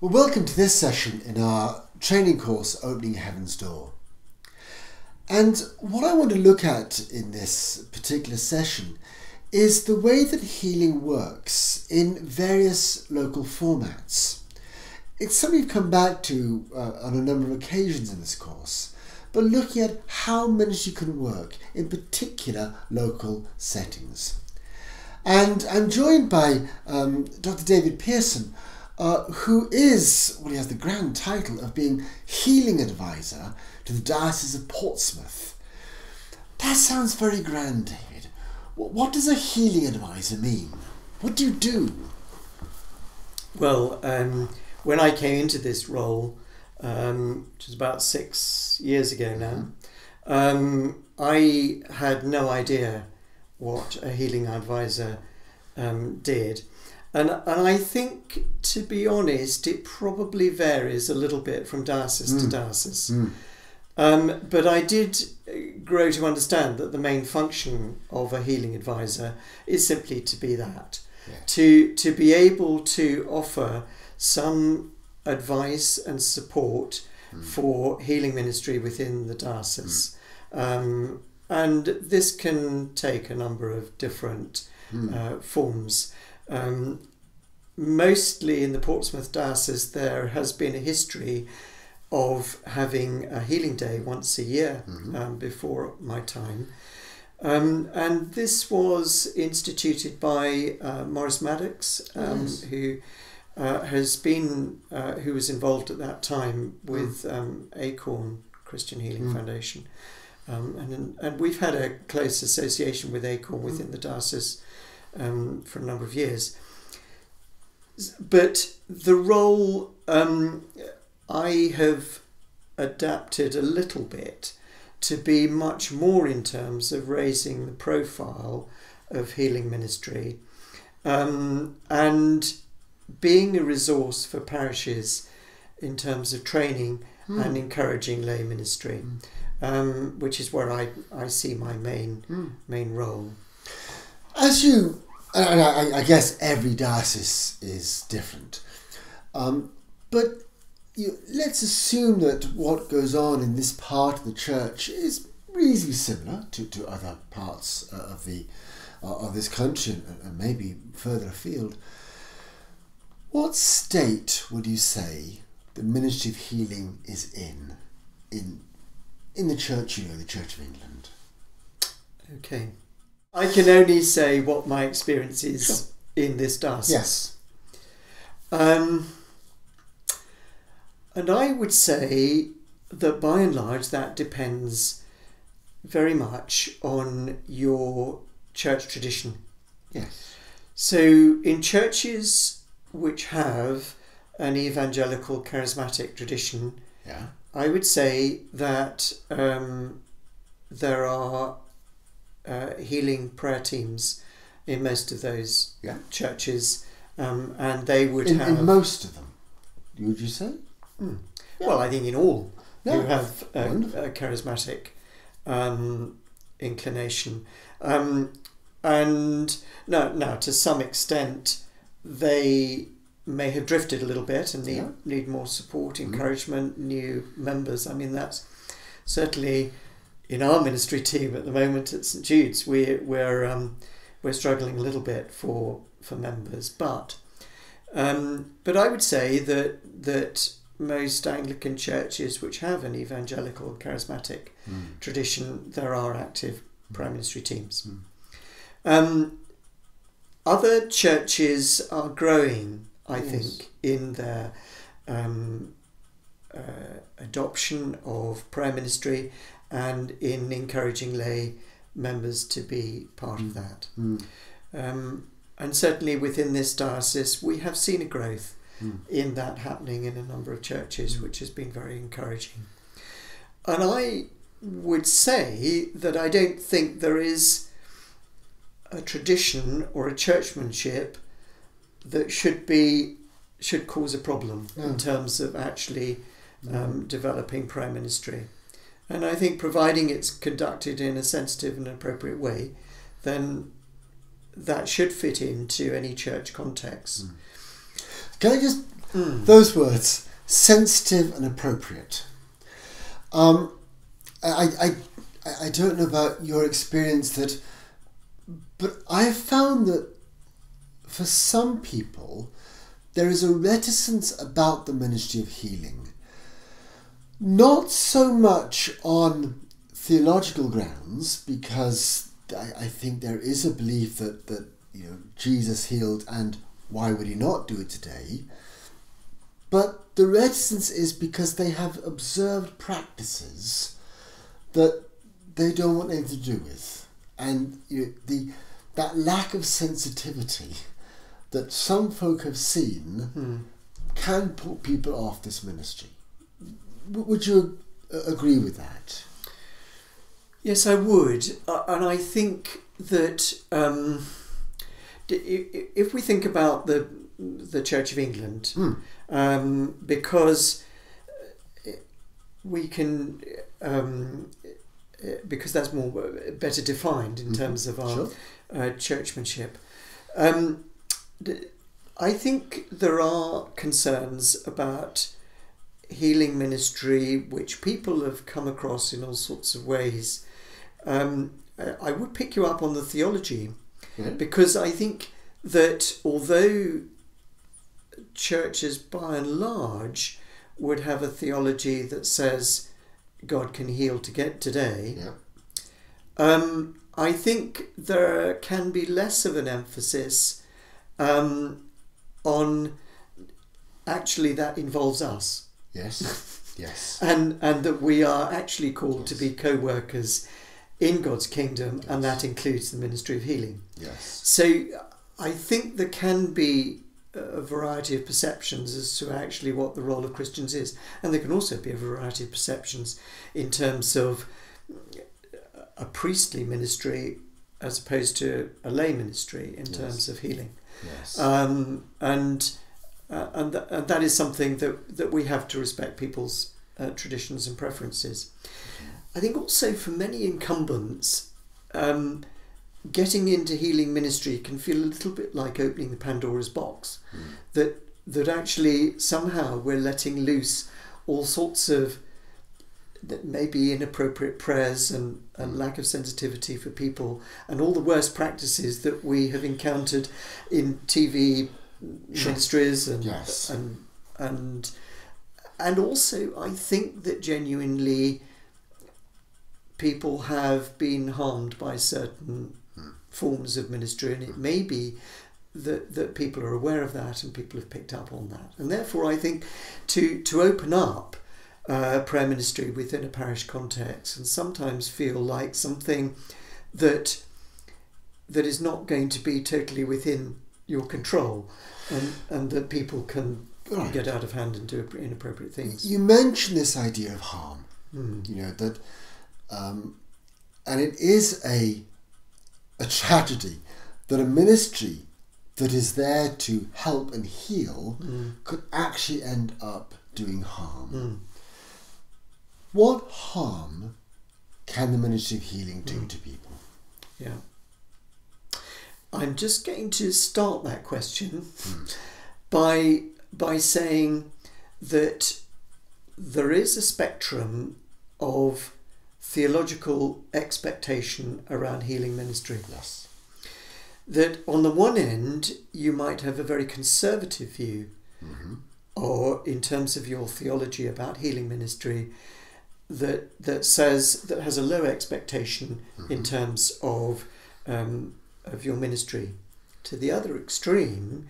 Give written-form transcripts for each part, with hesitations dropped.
Well, welcome to this session in our training course, Opening Heaven's Door. And what I want to look at in this particular session is the way that healing works in various local formats. It's something we've come back to on a number of occasions in this course, but looking at how ministry can work in particular local settings. And I'm joined by Dr. David Pearson, who is, well, he has the grand title of being healing advisor to the Diocese of Portsmouth. That sounds very grand, David. What does a healing advisor mean? What do you do? Well, when I came into this role, which was about 6 years ago now, I had no idea what a healing advisor did. And I think, to be honest, it probably varies a little bit from diocese to diocese. But I did grow to understand that the main function of a healing advisor is simply to be that. Yeah. To be able to offer some advice and support for healing ministry within the diocese. And this can take a number of different forms. Mostly in the Portsmouth Diocese there has been a history of having a healing day once a year before my time. And this was instituted by Maurice Maddox, who was involved at that time with Acorn Christian Healing Foundation. And we've had a close association with Acorn within the diocese for a number of years. But the role I have adapted a little bit to be much more in terms of raising the profile of healing ministry and being a resource for parishes in terms of training and encouraging lay ministry, which is where I see my main role. As you, and I guess every diocese is different, but let's assume that what goes on in this part of the church is reasonably similar to other parts of this country and maybe further afield. What state would you say the ministry of healing is in the church, the Church of England? Okay. I can only say what my experience is in this diocese. Yes. And I would say that by and large that depends very much on your church tradition. Yes. So in churches which have an evangelical charismatic tradition, I would say that there are healing prayer teams in most of those churches, and they would have... In most of them, would you say? Well, I think in all who have a charismatic inclination. And now, to some extent, they may have drifted a little bit and need more support, encouragement, new members. I mean, that's certainly... In our ministry team at the moment at St Jude's, we're struggling a little bit for members, but I would say that most Anglican churches which have an evangelical charismatic tradition, there are active prayer ministry teams. Other churches are growing, I think, in their adoption of prayer ministry and in encouraging lay members to be part of that. And certainly within this diocese we have seen a growth in that happening in a number of churches, which has been very encouraging. And I would say that I don't think there is a tradition or a churchmanship that should cause a problem in terms of actually developing prayer ministry. And I think providing it's conducted in a sensitive and appropriate way, then that should fit into any church context. Can I just Those words, sensitive and appropriate. I don't know about your experience but I've found that for some people there is a reticence about the ministry of healing. Not so much on theological grounds, because I think there is a belief that Jesus healed, and why would he not do it today? But the reticence is because they have observed practices that they don't want anything to do with, and that lack of sensitivity that some folk have seen can put people off this ministry. Would you agree with that? Yes, I would, and I think that if we think about the Church of England, because we can, because that's better defined in terms of our churchmanship. I think there are concerns about healing ministry which people have come across in all sorts of ways. I would pick you up on the theology, because I think that although churches by and large would have a theology that says God can heal today, I think there can be less of an emphasis on actually that involves us. Yes. And that we are actually called to be co-workers in God's kingdom, and that includes the ministry of healing. So I think there can be a variety of perceptions as to actually what the role of Christians is, and there can also be a variety of perceptions in terms of a priestly ministry as opposed to a lay ministry in terms of healing. And that is something that we have to respect people's traditions and preferences. I think also for many incumbents, getting into healing ministry can feel a little bit like opening the Pandora's box. That actually somehow we're letting loose all sorts of maybe inappropriate prayers and lack of sensitivity for people, and all the worst practices that we have encountered in TV ministries and also I think that genuinely people have been harmed by certain forms of ministry, and it may be that people are aware of that and people have picked up on that, and therefore I think to open up prayer ministry within a parish context and sometimes feel like something that is not going to be totally within your control, and that people can get out of hand and do inappropriate things. You mentioned this idea of harm, that, and it is a tragedy that a ministry that is there to help and heal could actually end up doing harm. What harm can the ministry of healing do to people? Yeah. I'm just going to start that question by saying that there is a spectrum of theological expectation around healing ministry. That on the one end you might have a very conservative view, or in terms of your theology about healing ministry, that has a low expectation in terms of your ministry. To the other extreme,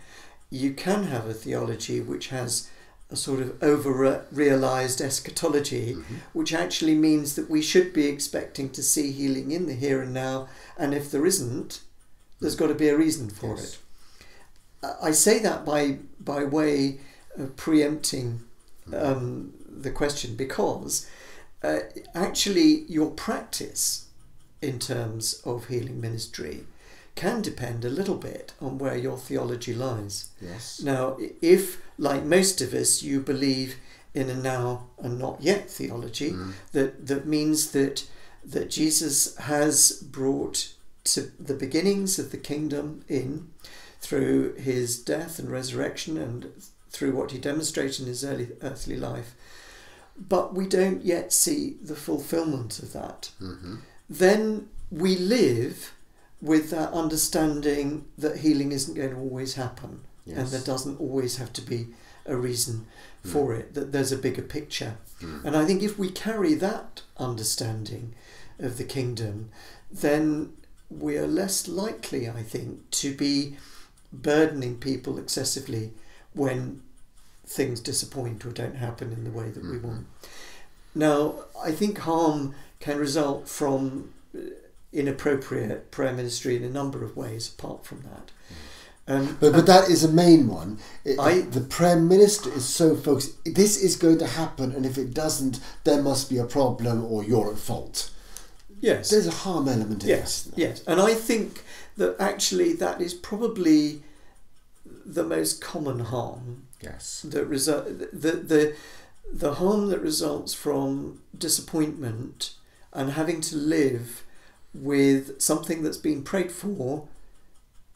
you can have a theology which has a sort of over-realised eschatology, which actually means that we should be expecting to see healing in the here and now, and if there isn't, there's got to be a reason for it. I say that by way of preempting the question, because actually your practice in terms of healing ministry can depend a little bit on where your theology lies. Now, if, like most of us, you believe in a now and not yet theology, that means that Jesus has brought to the beginnings of the kingdom in through his death and resurrection and through what he demonstrated in his early earthly life, but we don't yet see the fulfillment of that. Then we live with that understanding that healing isn't going to always happen, and there doesn't always have to be a reason for it, that there's a bigger picture. And I think if we carry that understanding of the kingdom, then we are less likely, I think, to be burdening people excessively when things disappoint or don't happen in the way that we want. Now, I think harm can result from inappropriate prayer ministry in a number of ways apart from that. But that is a main one. The prayer minister is so focused, this is going to happen, and if it doesn't, there must be a problem or you're at fault. Yes. There's a harm element in this. Yes, and I think that actually that is probably the most common harm. Yes. That the harm that results from disappointment and having to live with something that's been prayed for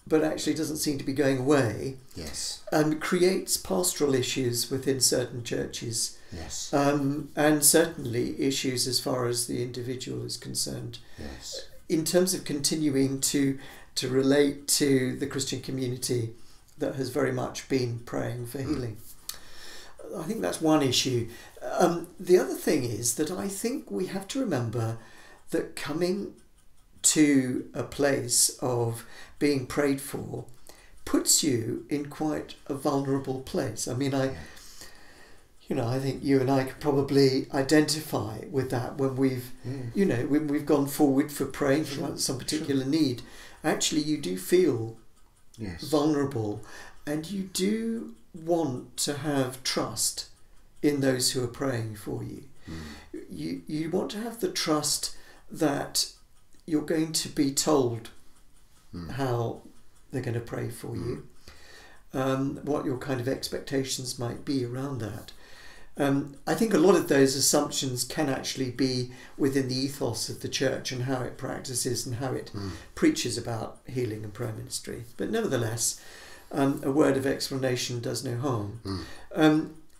but actually doesn't seem to be going away. Yes. And creates pastoral issues within certain churches. Yes. And certainly issues as far as the individual is concerned. Yes. In terms of continuing to relate to the Christian community that has very much been praying for healing. I think that's one issue. The other thing is that I think we have to remember that coming to a place of being prayed for puts you in quite a vulnerable place. I mean, I think you and I could probably identify with that when we've, when we've gone forward for praying for some particular need. Actually, you do feel vulnerable, and you do want to have trust in those who are praying for you. You want to have the trust that you're going to be told how they're going to pray for you, what your kind of expectations might be around that. I think a lot of those assumptions can actually be within the ethos of the church and how it practices and how it preaches about healing and prayer ministry. But nevertheless, a word of explanation does no harm.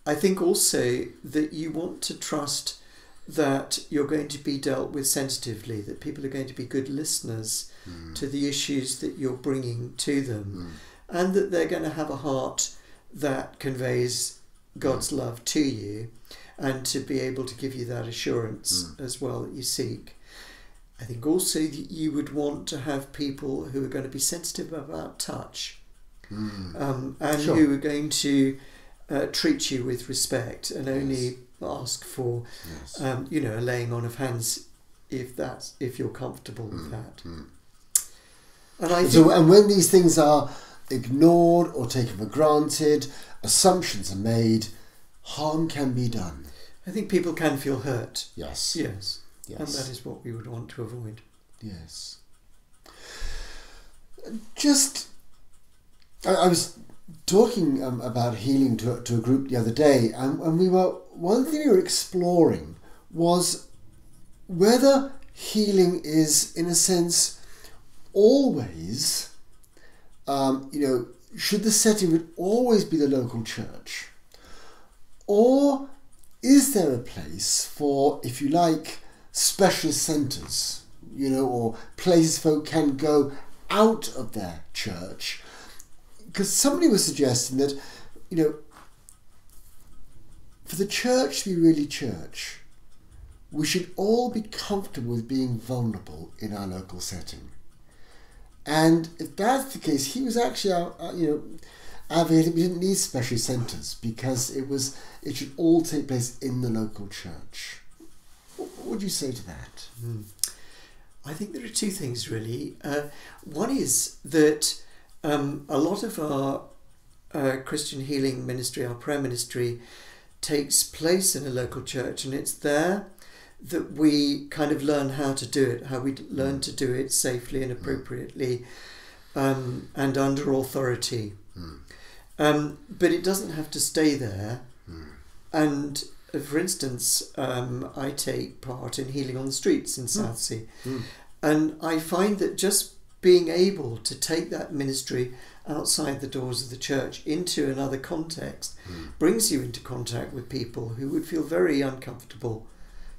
I think also that you want to trust that you're going to be dealt with sensitively, that people are going to be good listeners to the issues that you're bringing to them, and that they're going to have a heart that conveys God's love to you, and to be able to give you that assurance as well that you seek. I think also that you would want to have people who are going to be sensitive about touch, and who are going to treat you with respect and only ask for a laying on of hands if you're comfortable with that. And I think, and when these things are ignored or taken for granted, assumptions are made, harm can be done. I think people can feel hurt. Yes. Yes. And that is what we would want to avoid. Yes. I was talking about healing to a group the other day, and one thing we were exploring was whether healing is, in a sense, always, should the setting would always be the local church, or is there a place for, if you like, specialist centres, or places folk can go out of their church? Because somebody was suggesting that, for the church to be really church, we should all be comfortable with being vulnerable in our local setting. And if that's the case, he was actually, advocating we didn't need special centres because it should all take place in the local church. What would you say to that? I think there are two things really. One is that a lot of our Christian healing ministry, our prayer ministry, takes place in a local church, and it's there that we kind of learn how to do it, how we learn to do it safely and appropriately, and under authority. But it doesn't have to stay there. And for instance, I take part in Healing on the Streets in Southsea, and I find that just being able to take that ministry outside the doors of the church into another context brings you into contact with people who would feel very uncomfortable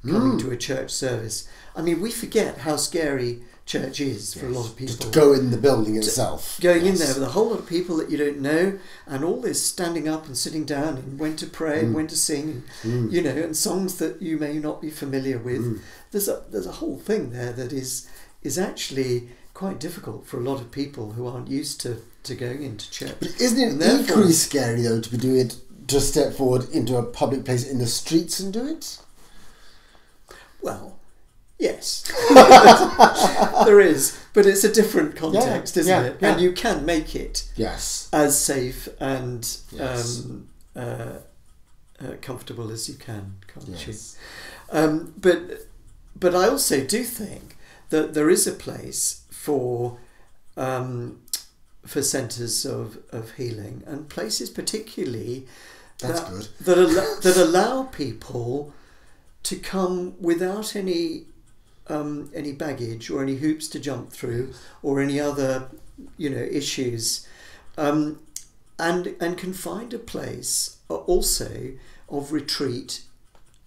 coming to a church service. I mean, we forget how scary church is for a lot of people. Just to go in the building itself. Going in there with a whole lot of people that you don't know, and all this standing up and sitting down, and when to pray and when to sing, you know, and songs that you may not be familiar with. There's a whole thing there that is actually quite difficult for a lot of people who aren't used to going into church. But isn't it equally scary, though, to be doing it, just step forward into a public place in the streets and do it? Well, yes. There is, but it's a different context, isn't it? Yeah. And you can make it as safe and comfortable as you can, can't you? But I also do think that there is a place for centres of healing, and places particularly that allow people to come without any baggage or any hoops to jump through or any other, you know, issues, and can find a place also of retreat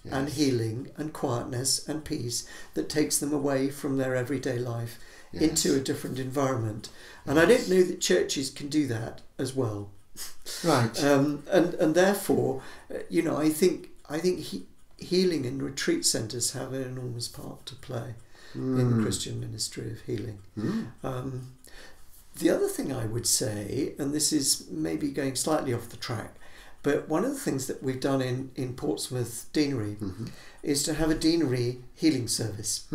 and healing and quietness and peace that takes them away from their everyday life into a different environment. And I don't know that churches can do that as well. Right. And therefore, you know, I think healing and retreat centres have an enormous part to play in the Christian ministry of healing. The other thing I would say, and this is maybe going slightly off the track, but one of the things that we've done in Portsmouth Deanery is to have a deanery healing service,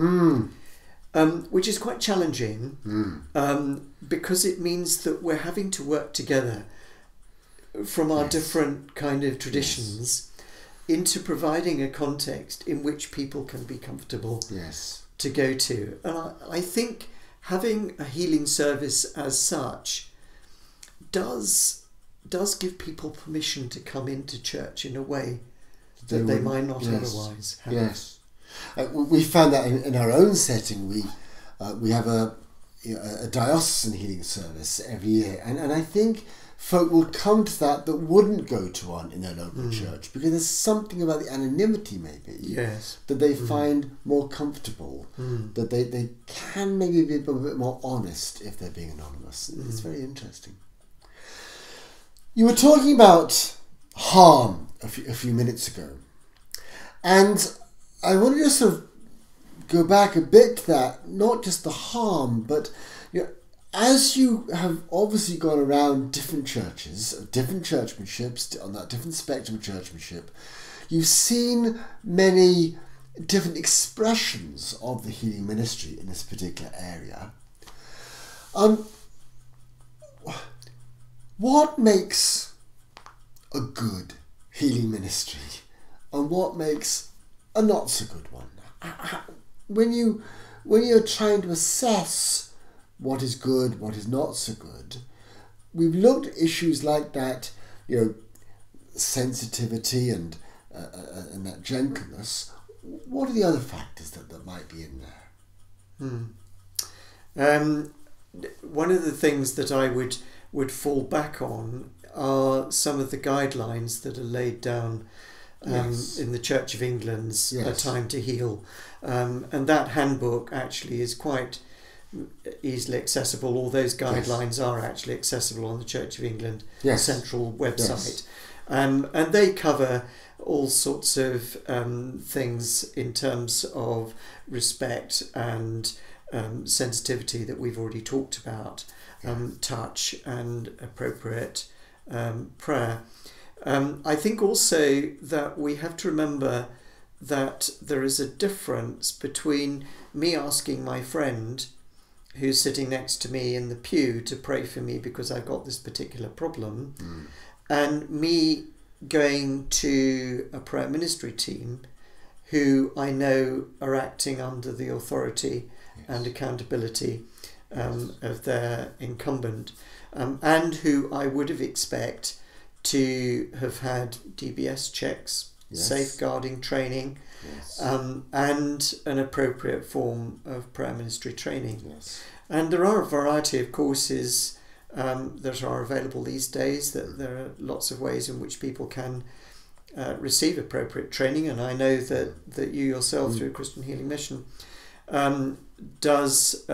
which is quite challenging because it means that we're having to work together from our different kind of traditions into providing a context in which people can be comfortable to go to. And I think having a healing service as such does give people permission to come into church in a way that they might not otherwise have. Yes. We found that in our own setting. We have a diocesan healing service every year, and I think folk will come to that wouldn't go to one in their local church, because there's something about the anonymity maybe that they find more comfortable, that they can maybe be a bit more honest if they're being anonymous. It's very interesting. You were talking about harm a few minutes ago, and I wanted to sort of go back a bit to that, not just the harm, but you know, as you have obviously gone around different churches, different churchmanships, on that different spectrum of churchmanship, you've seen many different expressions of the healing ministry in this particular area. What makes a good healing ministry and what makes a not so good one? When you're trying to assess what is good, what is not so good, we've looked at issues like that, you know, sensitivity and that gentleness. What are the other factors that might be in there? One of the things that I would fall back on are some of the guidelines that are laid down in the Church of England's A Time to Heal. And that handbook actually is quite easily accessible. All those guidelines are actually accessible on the Church of England central website. And they cover all sorts of things in terms of respect and sensitivity that we've already talked about, touch and appropriate prayer. I think also that we have to remember that there is a difference between me asking my friend who's sitting next to me in the pew to pray for me because I've got this particular problem, and me going to a prayer ministry team who I know are acting under the authority and accountability of their incumbent, and who I would have expected to have had DBS checks Yes. safeguarding training, Yes. and an appropriate form of prayer ministry training. Yes. And there are a variety of courses that are available these days. That there are lots of ways in which people can receive appropriate training, and I know that you yourself, through Christian Healing Mission, does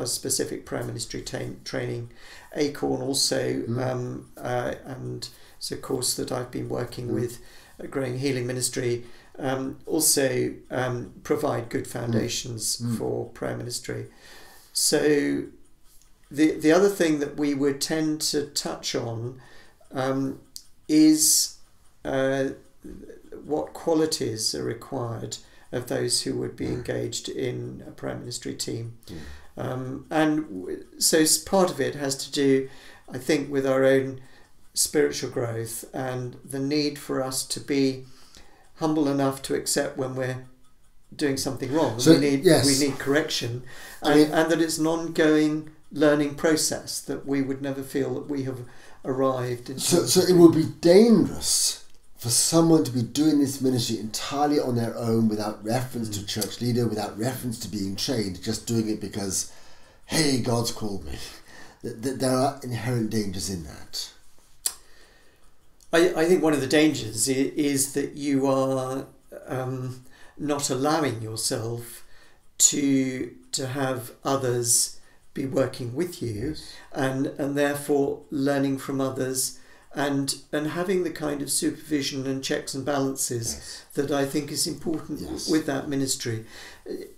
specific prayer ministry training. Acorn also, and it's a course that I've been working with, Growing Healing Ministry, also provide good foundations for prayer ministry. So the other thing that we would tend to touch on is what qualities are required of those who would be engaged in a prayer ministry team. And so part of it has to do, I think, with our own spiritual growth and the need for us to be humble enough to accept when we're doing something wrong. So, we need correction, and that it's an ongoing learning process, that we would never feel that we have arrived. So it would be dangerous for someone to be doing this ministry entirely on their own, without reference to church leader, without reference to being trained, just doing it because, hey, God's called me. There are inherent dangers in that. I think one of the dangers is that you are not allowing yourself to have others be working with you, and therefore learning from others, and having the kind of supervision and checks and balances that I think is important with that ministry.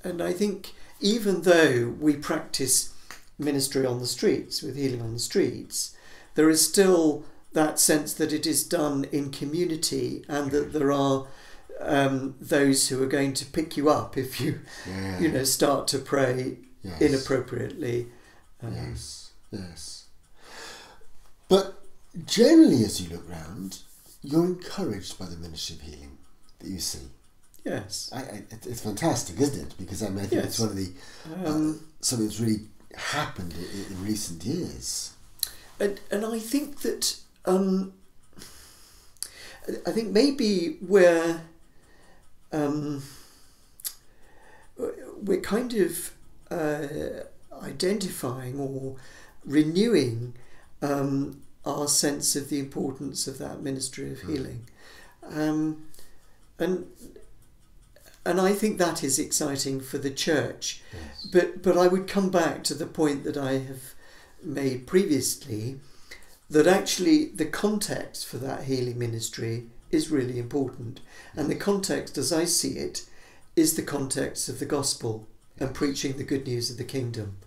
And I think even though we practice ministry on the streets, with healing on the streets, there is still that sense that it is done in community, and that there are those who are going to pick you up if you start to pray inappropriately. Yes. But generally, as you look round, you're encouraged by the ministry of healing that you see. Yes. It's fantastic, isn't it? Because I think it's one of the something that's really happened in recent years. And I think that I think maybe we're kind of identifying or renewing our sense of the importance of that ministry of healing, and I think that is exciting for the church. But I would come back to the point that I have made previously, that actually the context for that healing ministry is really important. And the context, as I see it, is the context of the gospel and preaching the good news of the kingdom.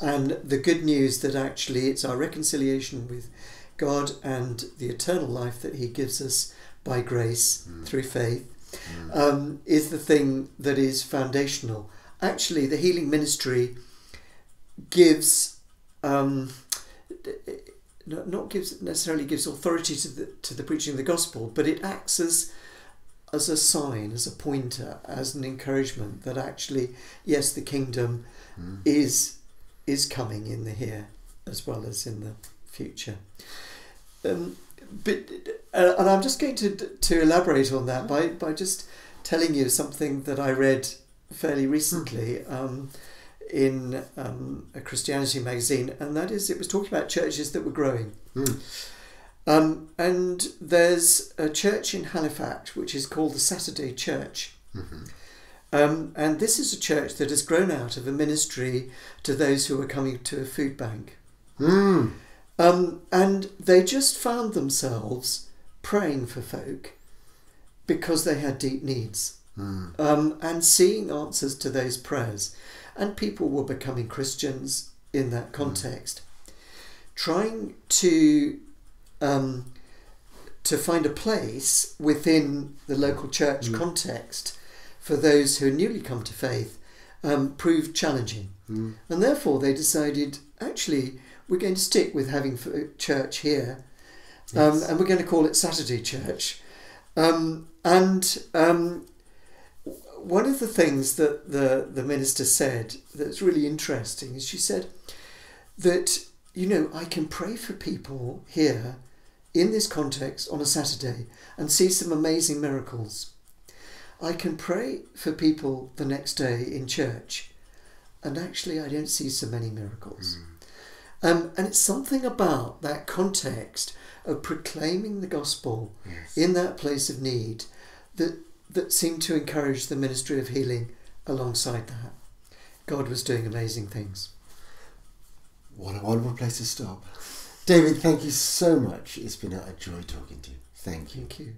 And the good news that actually it's our reconciliation with God and the eternal life that he gives us by grace through faith is the thing that is foundational. Actually, the healing ministry gives necessarily gives authority to the preaching of the gospel, but it acts as a sign, as a pointer, as an encouragement that actually, yes, the kingdom is coming in the here as well as in the future. And I'm just going to elaborate on that by just telling you something that I read fairly recently in a Christianity magazine, and that is, it was talking about churches that were growing. And there's a church in Halifax which is called the Saturday Church. And this is a church that has grown out of a ministry to those who are coming to a food bank. And they just found themselves praying for folk because they had deep needs, and seeing answers to those prayers. And people were becoming Christians in that context, trying to find a place within the local church context for those who newly come to faith proved challenging. And therefore they decided, actually, we're going to stick with having church here, and we're going to call it Saturday Church. One of the things that the minister said that's really interesting is, she said that, I can pray for people here in this context on a Saturday and see some amazing miracles. I can pray for people the next day in church, and actually I don't see so many miracles. And it's something about that context of proclaiming the gospel in that place of need that seemed to encourage the ministry of healing alongside that. God was doing amazing things. What a wonderful place to stop. David, thank you so much. It's been a joy talking to you. Thank you. Thank you.